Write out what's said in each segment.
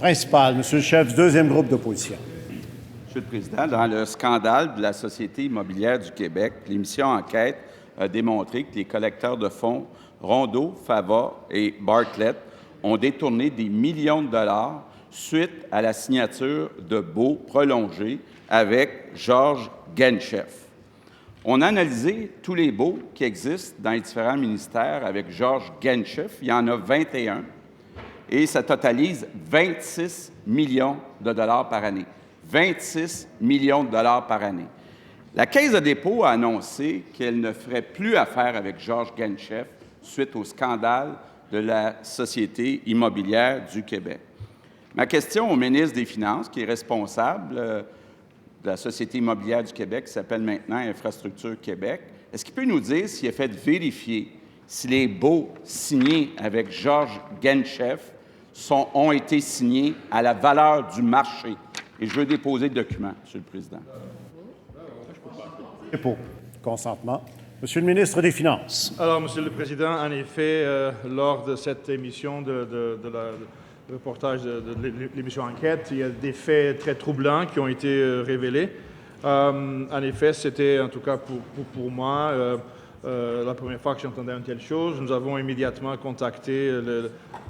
Principal, Monsieur le chef du deuxième groupe d'opposition. Monsieur le Président, dans le scandale de la Société immobilière du Québec, l'émission Enquête a démontré que les collecteurs de fonds Rondeau, Fava et Bartlett ont détourné des millions de dollars suite à la signature de baux prolongés avec Georges Genchef. On a analysé tous les baux qui existent dans les différents ministères avec Georges Genchef. Il y en a 21 et ça totalise 26 millions de dollars par année. 26 millions de dollars par année. La Caisse de dépôt a annoncé qu'elle ne ferait plus affaire avec Georges Genchef suite au scandale de la Société immobilière du Québec. Ma question au ministre des Finances, qui est responsable de la Société immobilière du Québec, qui s'appelle maintenant Infrastructure Québec, est-ce qu'il peut nous dire s'il a fait vérifier si les baux signés avec Georges Genchef ont été signés à la valeur du marché? Et je veux déposer le document, Monsieur le Président. Dépôt. Consentement. Monsieur le ministre des Finances. Alors, Monsieur le Président, en effet, lors de cette émission de reportage de l'émission Enquête, il y a des faits très troublants qui ont été révélés. En effet, c'était, en tout cas pour moi, la première fois que j'entendais une telle chose. Nous avons immédiatement contacté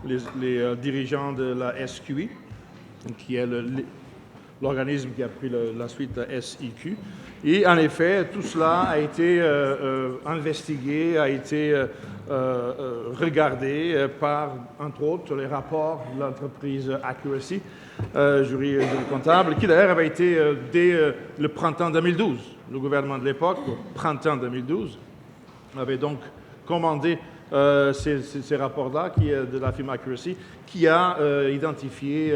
les dirigeants de la SQI, qui est l'organisme qui a pris la suite de SIQ. Et en effet, tout cela a été investigué, a été regardé par, entre autres, les rapports de l'entreprise Accuracy, jury comptable, qui d'ailleurs avait été dès le printemps 2012. Le gouvernement de l'époque, au printemps 2012, avait donc commandé ces rapports-là de la firme Accuracy, qui a identifié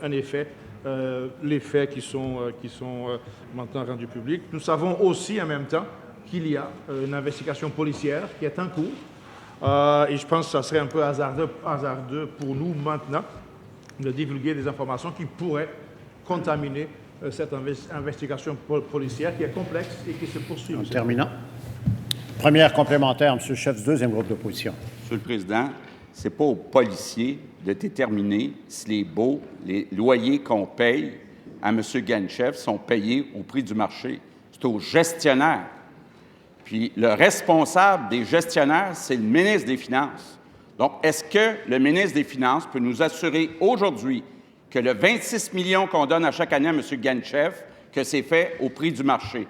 en effet les faits qui sont maintenant rendus publics. Nous savons aussi en même temps qu'il y a une investigation policière qui est en cours et je pense que ça serait un peu hasardeux pour nous maintenant de divulguer des informations qui pourraient contaminer cette investigation policière qui est complexe et qui se poursuit. En terminant. Première complémentaire, Monsieur le chef du deuxième groupe d'opposition. Monsieur le Président, ce n'est pas aux policiers de déterminer si les loyers qu'on paye à M. Genchef sont payés au prix du marché. C'est aux gestionnaires. Puis le responsable des gestionnaires, c'est le ministre des Finances. Donc, est-ce que le ministre des Finances peut nous assurer aujourd'hui que le 26 millions qu'on donne à chaque année à M. Genchef, que c'est fait au prix du marché?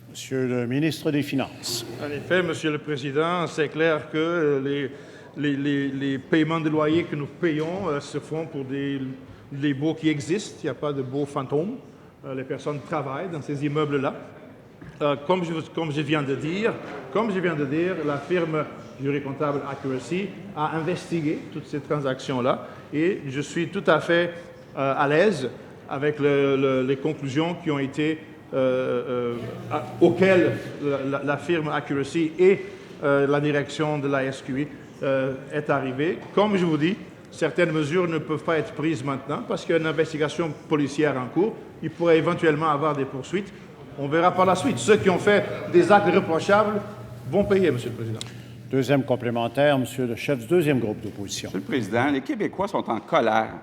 Monsieur le ministre des Finances. En effet, Monsieur le Président, c'est clair que les paiements de loyer que nous payons se font pour des baux qui existent. Il n'y a pas de baux fantômes. Les personnes travaillent dans ces immeubles-là. Comme je viens de dire, la firme jury comptable Accuracy a investigué toutes ces transactions-là et je suis tout à fait à l'aise avec les conclusions qui ont été auxquelles la firme Accuracy et la direction de la SQI est arrivée. Comme je vous dis, certaines mesures ne peuvent pas être prises maintenant parce qu'il y a une investigation policière en cours. Il pourrait éventuellement avoir des poursuites. On verra par la suite. Ceux qui ont fait des actes reprochables vont payer, Monsieur le Président. Deuxième complémentaire, Monsieur le chef du deuxième groupe d'opposition. Monsieur le Président, les Québécois sont en colère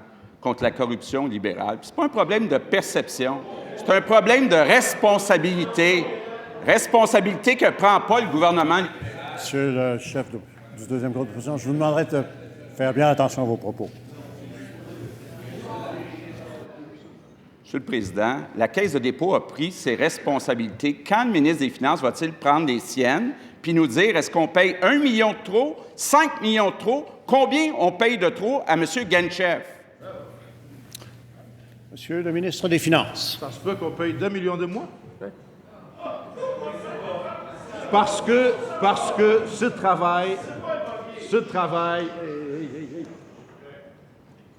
contre la corruption libérale. Ce n'est pas un problème de perception, c'est un problème de responsabilité. Responsabilité que ne prend pas le gouvernement. Monsieur le chef du deuxième groupe d'opposition, je vous demanderai de faire bien attention à vos propos. Monsieur le Président, la Caisse de dépôt a pris ses responsabilités. Quand le ministre des Finances va-t-il prendre les siennes puis nous dire est-ce qu'on paye 1 million de trop, 5 millions de trop? Combien on paye de trop à M. Genchef? Monsieur le ministre des Finances. Ça se peut qu'on paye 2 millions de moins. Parce que ce travail, je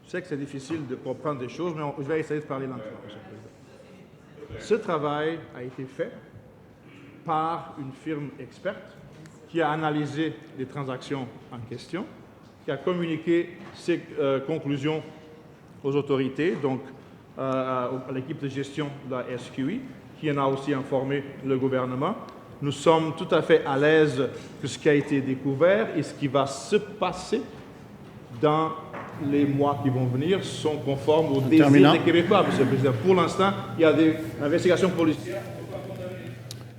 sais que c'est difficile de comprendre des choses, mais je vais essayer de parler lentement, Monsieur le Président. Ce travail a été fait par une firme experte qui a analysé les transactions en question, qui a communiqué ses conclusions aux autorités, donc à l'équipe de gestion de la SQI, qui en a aussi informé le gouvernement. Nous sommes tout à fait à l'aise de ce qui a été découvert et ce qui va se passer dans les mois qui vont venir sont conformes aux désirs Terminant. des Québécois, M. le Président. Pour l'instant, il y a des investigations policières